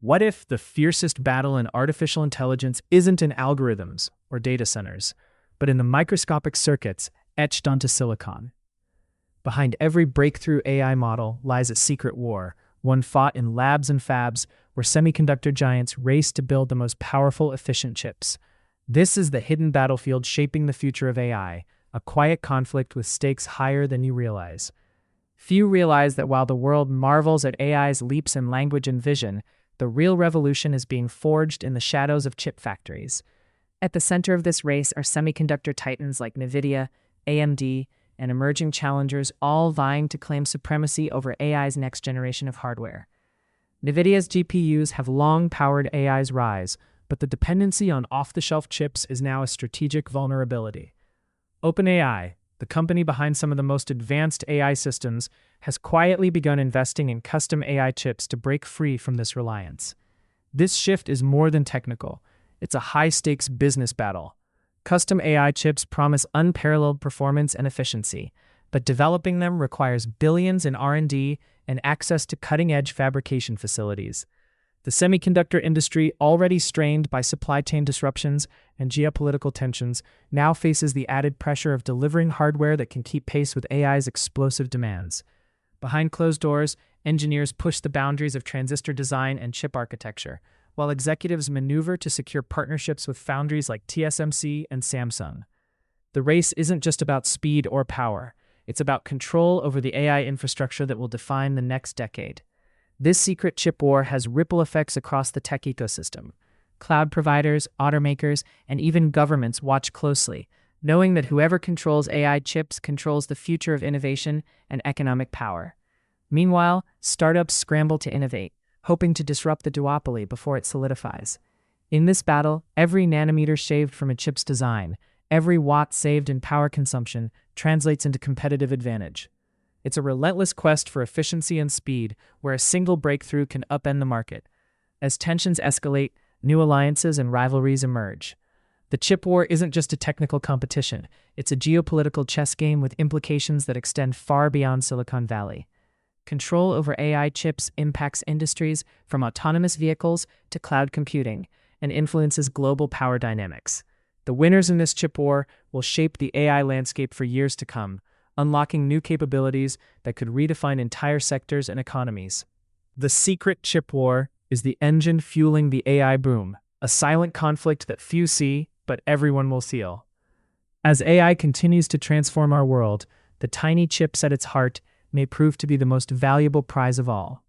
What if the fiercest battle in artificial intelligence isn't in algorithms or data centers, but in the microscopic circuits etched onto silicon? Behind every breakthrough AI model lies a secret war, one fought in labs and fabs where semiconductor giants race to build the most powerful, efficient chips. This is the hidden battlefield shaping the future of AI, a quiet conflict with stakes higher than you realize. Few realize that while the world marvels at AI's leaps in language and vision, the real revolution is being forged in the shadows of chip factories. At the center of this race are semiconductor titans like Nvidia, AMD, and emerging challengers, all vying to claim supremacy over AI's next generation of hardware. Nvidia's GPUs have long powered AI's rise, but the dependency on off-the-shelf chips is now a strategic vulnerability. OpenAI, the company behind some of the most advanced AI systems, has quietly begun investing in custom AI chips to break free from this reliance. This shift is more than technical. It's a high-stakes business battle. Custom AI chips promise unparalleled performance and efficiency, but developing them requires billions in R&D and access to cutting-edge fabrication facilities. The semiconductor industry, already strained by supply chain disruptions and geopolitical tensions, now faces the added pressure of delivering hardware that can keep pace with AI's explosive demands. Behind closed doors, engineers push the boundaries of transistor design and chip architecture, while executives maneuver to secure partnerships with foundries like TSMC and Samsung. The race isn't just about speed or power. It's about control over the AI infrastructure that will define the next decade. This secret chip war has ripple effects across the tech ecosystem. Cloud providers, automakers, and even governments watch closely, knowing that whoever controls AI chips controls the future of innovation and economic power. Meanwhile, startups scramble to innovate, hoping to disrupt the duopoly before it solidifies. In this battle, every nanometer shaved from a chip's design, every watt saved in power consumption, translates into competitive advantage. It's a relentless quest for efficiency and speed, where a single breakthrough can upend the market. As tensions escalate, new alliances and rivalries emerge. The chip war isn't just a technical competition, it's a geopolitical chess game with implications that extend far beyond Silicon Valley. Control over AI chips impacts industries from autonomous vehicles to cloud computing and influences global power dynamics. The winners in this chip war will shape the AI landscape for years to come, unlocking new capabilities that could redefine entire sectors and economies. The secret chip war is the engine fueling the AI boom, a silent conflict that few see, but everyone will feel. As AI continues to transform our world, the tiny chips at its heart may prove to be the most valuable prize of all.